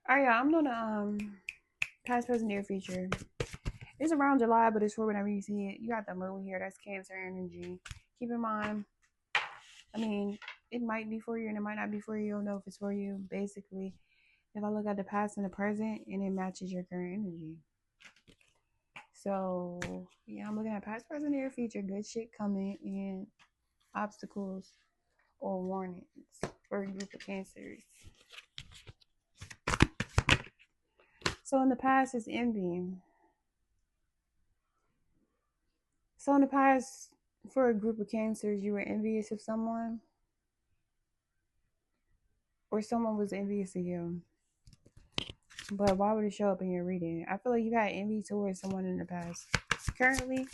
All right, yeah, I'm doing a past, present, near future. It's around July, but it's for whenever you see it. You got the moon here. That's Cancer energy. Keep in mind, I mean, it might be for you and it might not be for you. You don't know if it's for you. Basically, if I look at the past and the present, and it matches your current energy. So yeah, I'm looking at past, present, near future. Good shit coming and obstacles or warnings for a group of cancers. So in the past, it's envy. So in the past, for a group of cancers, you were envious of someone, or someone was envious of you. But why would it show up in your reading? I feel like you've had envy towards someone in the past. Currently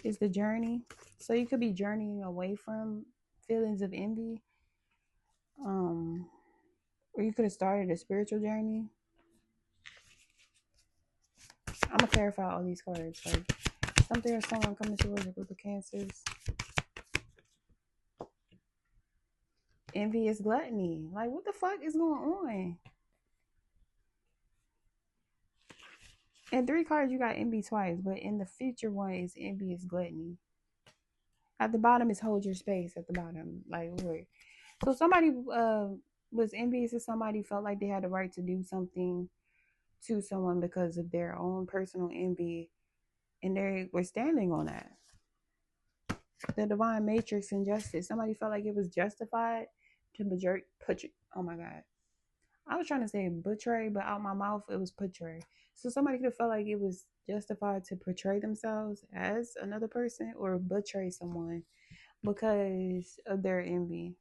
is the journey. So you could be journeying away from feelings of envy. Um, or you could have started a spiritual journey. I'm gonna clarify all these cards. Like something or someone coming towards a group of cancers. Envy is gluttony. Like what the fuck is going on? In three cards, you got envy twice, but in the future one is envy is gluttony. At the bottom is hold your space. At the bottom, like wait. So somebody was envious of somebody, felt like they had the right to do something to someone because of their own personal envy, and they were standing on that. The divine matrix and justice. Somebody felt like it was justified to put. Oh my god. I was trying to say betray, but out my mouth it was portray. So somebody could have felt like it was justified to portray themselves as another person or betray someone because of their envy.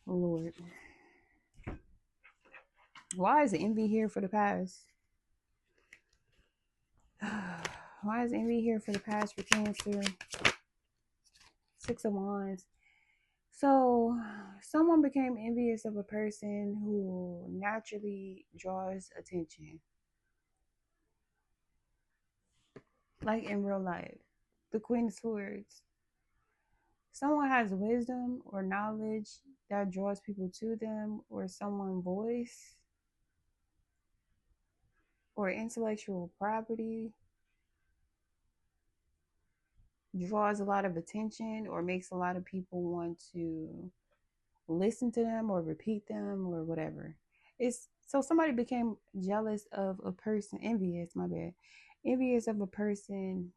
Oh Lord. Why is envy here for the past? Why is envy here for the past for Cancer? Six of Wands. So someone became envious of a person who naturally draws attention. Like in real life. The Queen of Swords. Someone has wisdom or knowledge that draws people to them, or someone's voice or intellectual property draws a lot of attention or makes a lot of people want to listen to them or repeat them or whatever. It's so somebody became jealous of a person, envious, my bad, envious of a person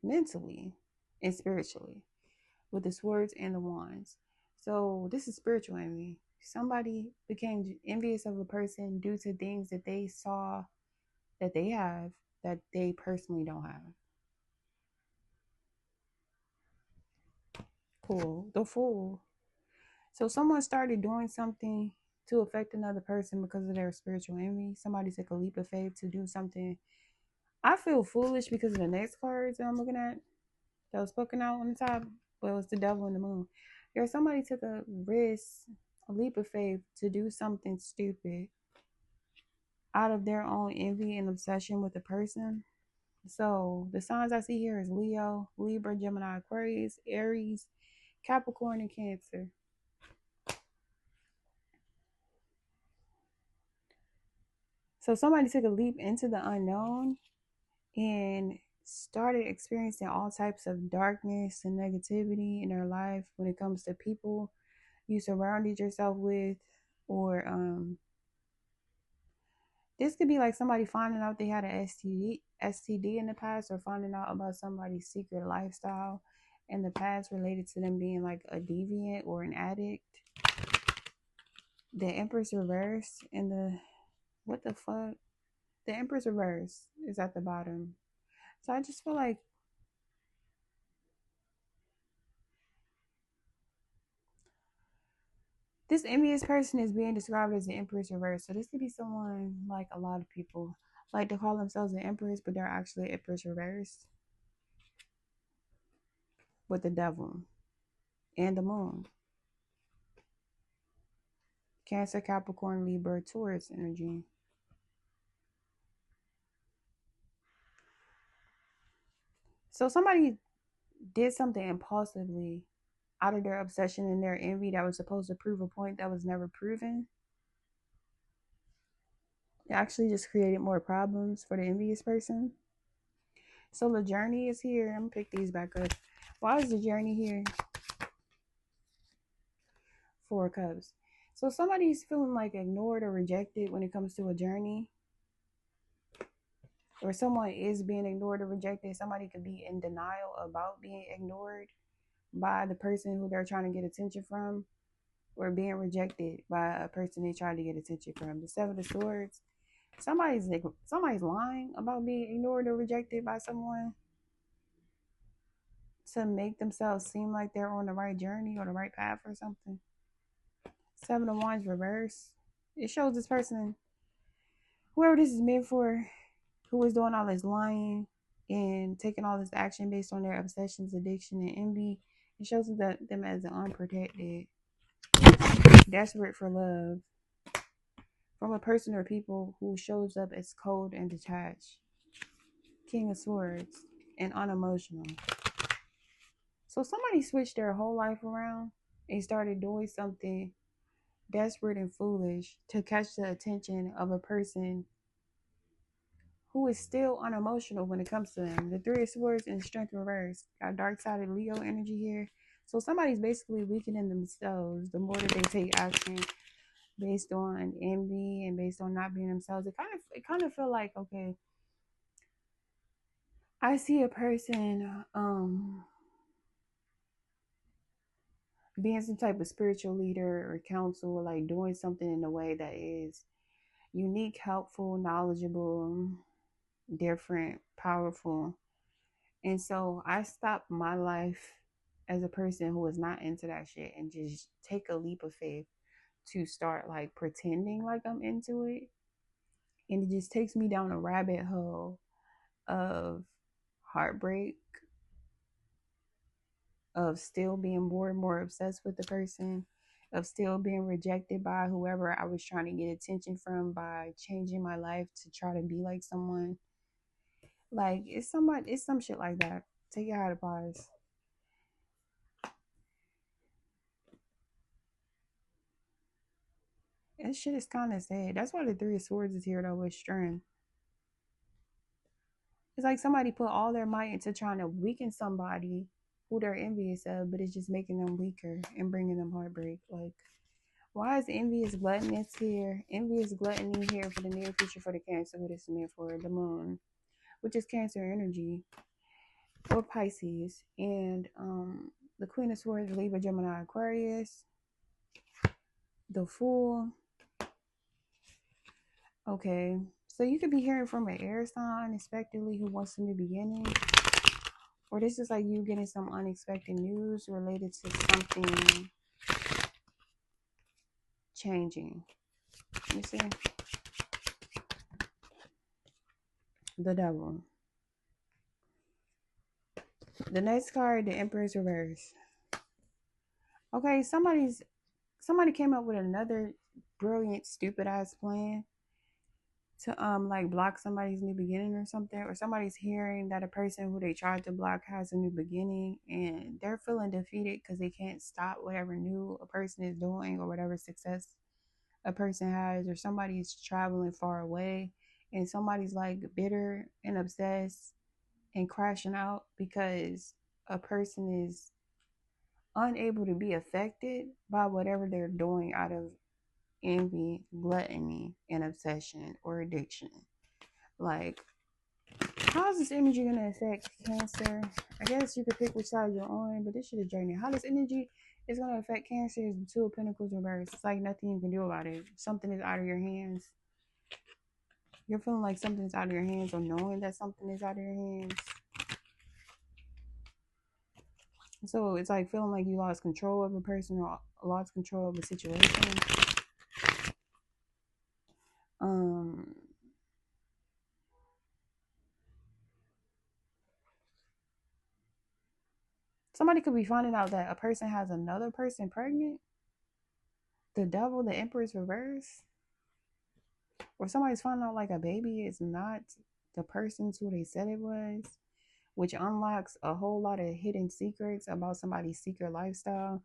mentally and spiritually with the swords and the wands. So this is spiritual envy. Somebody became envious of a person due to things that they saw that they have that they personally don't have. Cool. The Fool. So someone started doing something to affect another person because of their spiritual envy. Somebody took a leap of faith to do something. I feel foolish because of the next cards that I'm looking at that was spoken out on the top, but it was the devil and the moon. There's somebody took a risk, a leap of faith to do something stupid out of their own envy and obsession with the person. So the signs I see here is Leo, Libra, Gemini, Aquarius, Aries, Capricorn, and Cancer. So somebody took a leap into the unknown and started experiencing all types of darkness and negativity in their life when it comes to people you surrounded yourself with, or this could be like somebody finding out they had an STD in the past, or finding out about somebody's secret lifestyle in the past related to them being like a deviant or an addict. The Empress reverse and the what the fuck? The Empress reverse is at the bottom. So I just feel like this envious person is being described as the Empress reverse. So this could be someone like a lot of people like to call themselves an Empress, but they're actually Empress reverse with the devil and the moon. Cancer, Capricorn, Libra, Taurus energy. So somebody did something impulsively out of their obsession and their envy that was supposed to prove a point that was never proven. It actually just created more problems for the envious person. So the journey is here. I'm gonna pick these back up. Why is the journey here? Four of Cups. So somebody's feeling like ignored or rejected when it comes to a journey, or someone is being ignored or rejected. Somebody could be in denial about being ignored by the person who they're trying to get attention from, or being rejected by a person they try to get attention from. The Seven of Swords. Somebody's lying about being ignored or rejected by someone to make themselves seem like they're on the right journey or the right path or something. Seven of Wands reverse. It shows this person, whoever this is meant for, who is doing all this lying and taking all this action based on their obsessions, addiction, and envy. It shows them as an unprotected, desperate for love from a person or people who shows up as cold and detached. King of Swords and unemotional. So somebody switched their whole life around and started doing something desperate and foolish to catch the attention of a person who is still unemotional when it comes to them. The Three of Swords and Strength reverse. Got dark-sided Leo energy here. So somebody's basically weakening themselves the more that they take action based on envy and based on not being themselves. It kind of feel like, okay, I see a person being some type of spiritual leader or counsel, like doing something in a way that is unique, helpful, knowledgeable, different, powerful. And so I stopped my life as a person who was not into that shit and just take a leap of faith to start like pretending like I'm into it. And it just takes me down a rabbit hole of heartbreak, of still being more and more obsessed with the person, of still being rejected by whoever I was trying to get attention from by changing my life to try to be like someone. Like it's some shit like that. Take it how it applies. That shit is kind of sad. That's why the Three of Swords is here though with strength. It's like somebody put all their might into trying to weaken somebody who they're envious of, but it's just making them weaker and bringing them heartbreak. Like, why is envious gluttonous here? Envious gluttony here for the near future for the Cancer, what is meant for the Moon, which is Cancer energy, or Pisces, and the Queen of Swords, Libra, Gemini, Aquarius, the Fool. Okay, so you could be hearing from an air sign unexpectedly who wants a new beginning, or this is like you getting some unexpected news related to something changing. You see, the Devil. The next card, the Emperor's reverse. Okay, somebody came up with another brilliant, stupid ass plan to like block somebody's new beginning or something, or somebody's hearing that a person who they tried to block has a new beginning and they're feeling defeated because they can't stop whatever new a person is doing or whatever success a person has, or somebody's traveling far away and somebody's like bitter and obsessed and crashing out because a person is unable to be affected by whatever they're doing out of envy, gluttony, and obsession or addiction. Like, how is this energy going to affect Cancer? I guess you could pick which side you're on, but this shit is draining. How this energy is going to affect Cancer is the Two of Pentacles reverse. It's like nothing you can do about it. Something is out of your hands. You're feeling like something is out of your hands, or knowing that something is out of your hands. So it's like feeling like you lost control of a person or lost control of a situation. Somebody could be finding out that a person has another person pregnant. The Devil, the Emperor's reverse. Or somebody's finding out like a baby is not the person's who they said it was. which unlocks a whole lot of hidden secrets about somebody's secret lifestyle.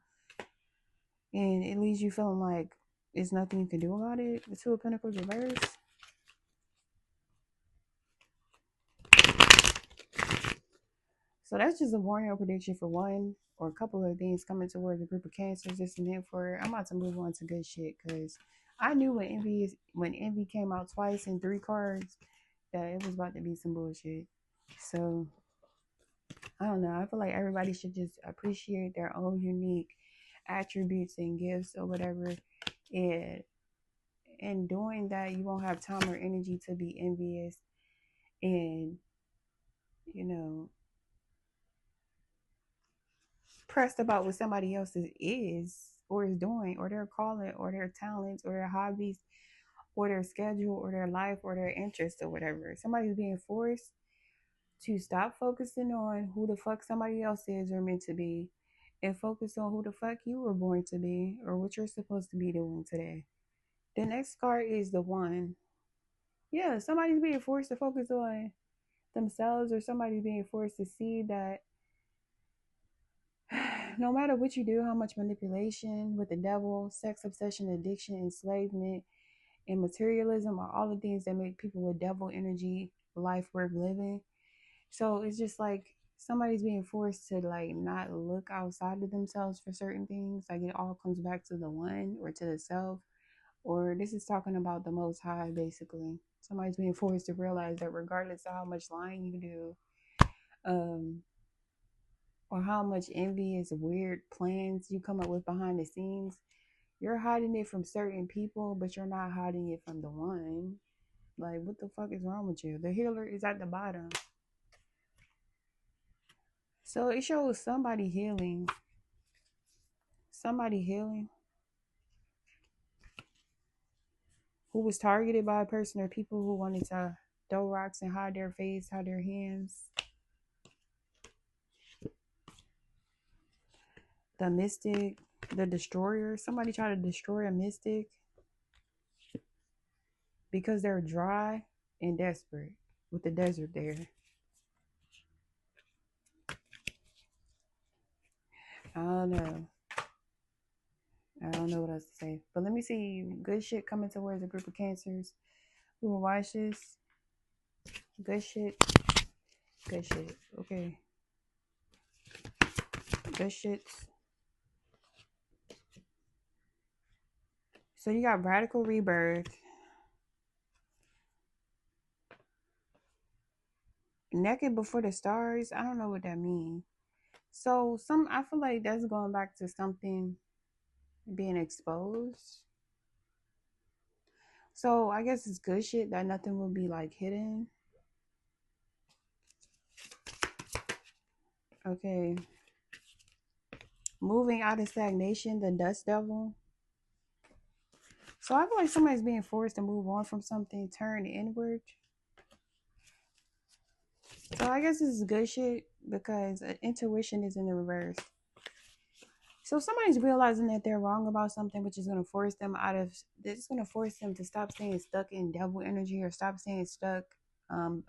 And it leaves you feeling like there's nothing you can do about it. The Two of Pentacles reverse. So that's just a warning prediction for one or a couple of things coming towards a group of cancers. Just an hint for it. I'm about to move on to good shit because I knew when envy came out twice in 3 cards that it was about to be some bullshit. So I don't know. I feel like everybody should just appreciate their own unique attributes and gifts or whatever. And in doing that, you won't have time or energy to be envious and, you know, pressed about what somebody else is or is doing or their calling or their talents or their hobbies or their schedule or their life or their interests or whatever. Somebody's being forced to stop focusing on who the fuck somebody else is or meant to be and focus on who the fuck you were born to be or what you're supposed to be doing today. The next card is the one. Yeah, somebody's being forced to focus on themselves or somebody's being forced to see that no matter what you do, how much manipulation with the devil, sex obsession, addiction, enslavement, and materialism are all the things that make people with devil energy life worth living. So it's just like somebody's being forced to like not look outside of themselves for certain things. Like it all comes back to the one or to the self. Or this is talking about the most high basically. Somebody's being forced to realize that regardless of how much lying you do, or how much envious weird plans you come up with behind the scenes, you're hiding it from certain people, but you're not hiding it from the one. Like, what the fuck is wrong with you? The healer is at the bottom. So it shows somebody healing. Somebody healing who was targeted by a person or people who wanted to throw rocks and hide their face, hide their hands. The mystic, the destroyer. Somebody tried to destroy a mystic because they're dry and desperate with the desert there. I don't know. I don't know what else to say. But let me see. Good shit coming towards a group of cancers who will watch this. Good shit. Good shit. Okay. Good shit. So you got radical rebirth. Naked before the stars. I don't know what that means. So I feel like that's going back to something being exposed. So I guess it's good shit that nothing will be like hidden. Okay. Moving out of stagnation, the dust devil. So I feel like somebody's being forced to move on from something, turn inward. So I guess this is good shit because intuition is in the reverse. So somebody's realizing that they're wrong about something, which is going to force them out of, it's going to force them to stop staying stuck in devil energy or stop staying stuck,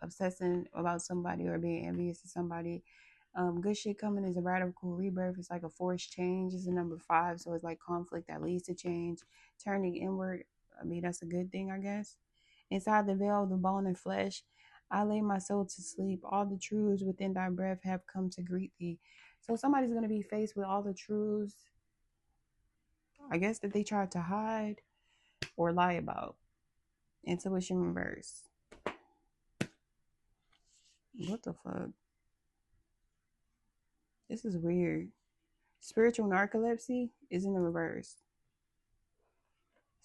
obsessing about somebody or being envious of somebody. Good shit coming is a radical rebirth. It's like a forced change. It's a number 5. So it's like conflict that leads to change, turning inward. I mean, that's a good thing, I guess. Inside the veil of the bone and flesh, I lay my soul to sleep. All the truths within thy breath have come to greet thee. So somebody's going to be faced with all the truths, I guess, that they tried to hide or lie about. Intuition reverse. What the fuck? This is weird. Spiritual narcolepsy is in the reverse.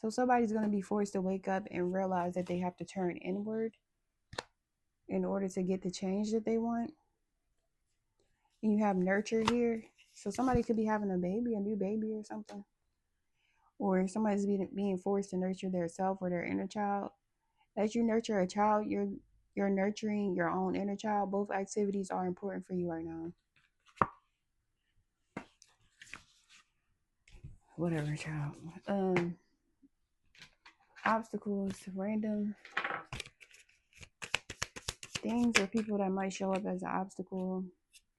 So somebody's going to be forced to wake up and realize that they have to turn inward in order to get the change that they want. And you have nurture here. So somebody could be having a baby, a new baby or something. Or somebody's being forced to nurture their self or their inner child. As you nurture a child, you're nurturing your own inner child. Both activities are important for you right now. Whatever, child. Obstacles, random Things or people that might show up as an obstacle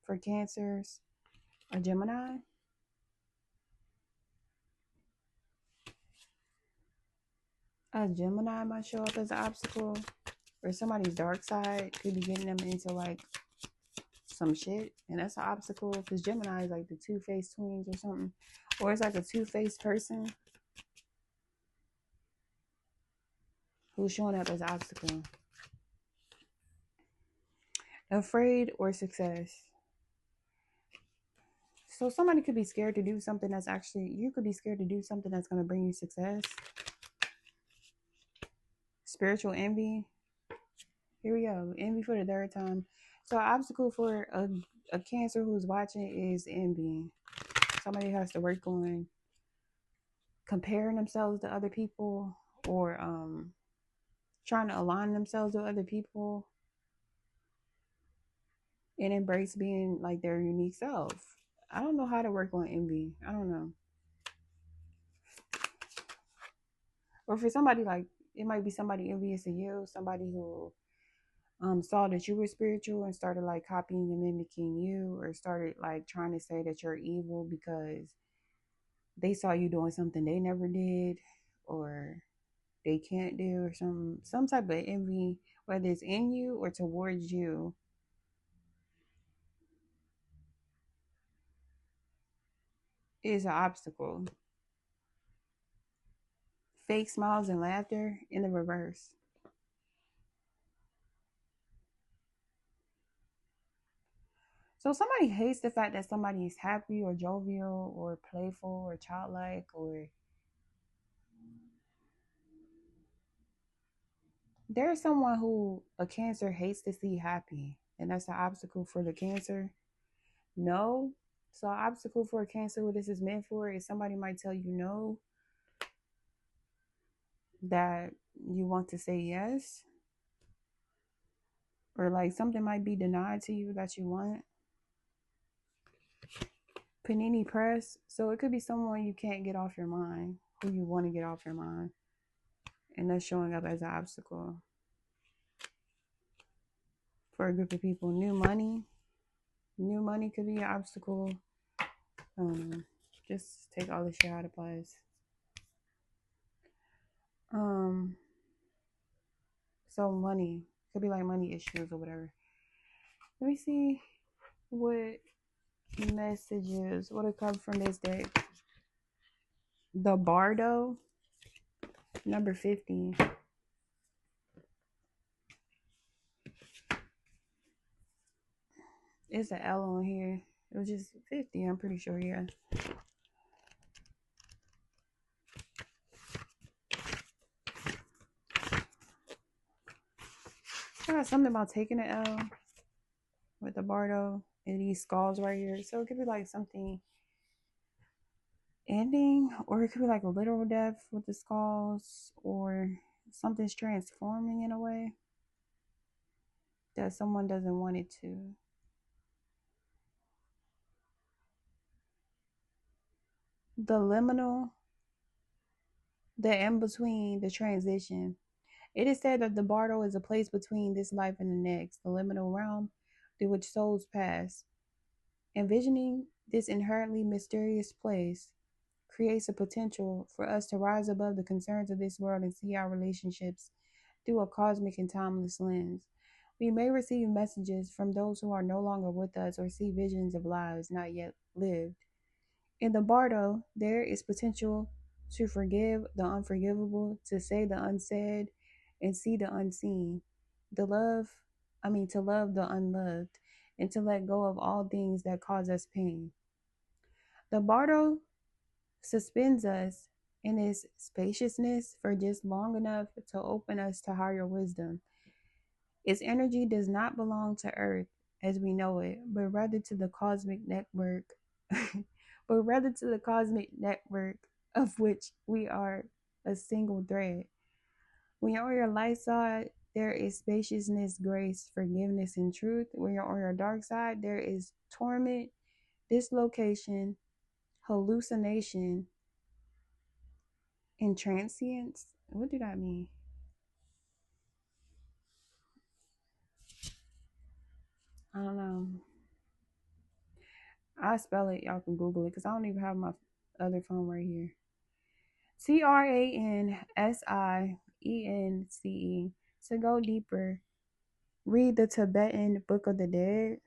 for Cancers. A Gemini. A Gemini might show up as an obstacle. Or somebody's dark side could be getting them into like some shit. And that's an obstacle because Gemini is like the two-faced twins or something. Or it's like a two-faced person who's showing up as an obstacle. Afraid or success. So somebody could be scared to do something that's actually, you could be scared to do something that's going to bring you success. Spiritual envy. Here we go. Envy for the third time. So an obstacle for a Cancer who's watching is envy. Somebody has to work on comparing themselves to other people or trying to align themselves with other people and embrace being like their unique self. I don't know how to work on envy. I don't know. Or for somebody like, it might be somebody envious of you, somebody who saw that you were spiritual and started like copying and mimicking you, or started like trying to say that you're evil because they saw you doing something they never did or they can't do, or some type of envy, whether it's in you or towards you, is an obstacle. Fake smiles and laughter in the reverse. So somebody hates the fact that somebody is happy or jovial or playful or childlike, or there's someone who a Cancer hates to see happy, and that's an obstacle for the Cancer. No. So an obstacle for a Cancer, what this is meant for is somebody might tell you no, that you want to say yes, or like something might be denied to you that you want. Panini press. So it could be someone you can't get off your mind, who you want to get off your mind, and that's showing up as an obstacle for a group of people. New money. New money could be an obstacle. Just take all this shit out of place. So money could be like money issues or whatever. Let me see what messages would have come from this deck. The Bardo, number 50. It's an L on here. It was just 50, I'm pretty sure, yeah. I got something about taking an L with the Bardo and these skulls right here. So it could be like something ending, or it could be like a literal death with the skulls, or something's transforming in a way that someone doesn't want it to. The liminal, the in between, the transition. It is said that the Bardo is a place between this life and the next, the liminal realm through which souls pass. Envisioning this inherently mysterious place creates a potential for us to rise above the concerns of this world and see our relationships through a cosmic and timeless lens. We may receive messages from those who are no longer with us or see visions of lives not yet lived. In the Bardo, there is potential to forgive the unforgivable, to say the unsaid, and see the unseen. To love the unloved, and to let go of all things that cause us pain. The Bardo suspends us in its spaciousness for just long enough to open us to higher wisdom. Its energy does not belong to Earth as we know it, but rather to the cosmic network, of which we are a single thread. When you're on your light side, there is spaciousness, grace, forgiveness, and truth. When you're on your dark side, there is torment, dislocation, hallucination, and transience. What do that mean? I don't know. I spell it. Y'all can Google it because I don't even have my other phone right here. Transience. To go deeper, read the Tibetan Book of the Dead.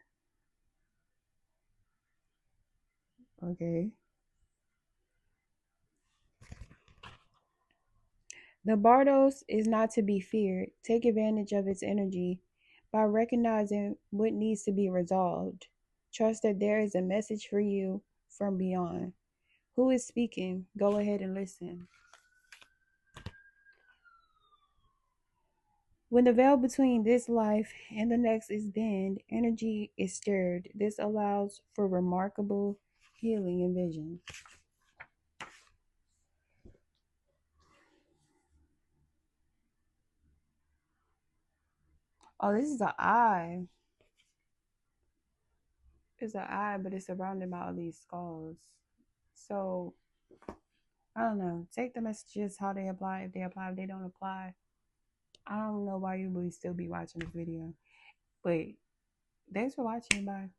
Okay. The Bardos is not to be feared. Take advantage of its energy by recognizing what needs to be resolved. Trust that there is a message for you from beyond. Who is speaking? Go ahead and listen. When the veil between this life and the next is thinned, energy is stirred. This allows for remarkable healing and vision. Oh, this is an eye. It's an eye, but it's surrounded by all these skulls. So I don't know. Take the messages how they apply. If they apply, if they don't apply, I don't know why you would still be watching this video. But thanks for watching. Bye.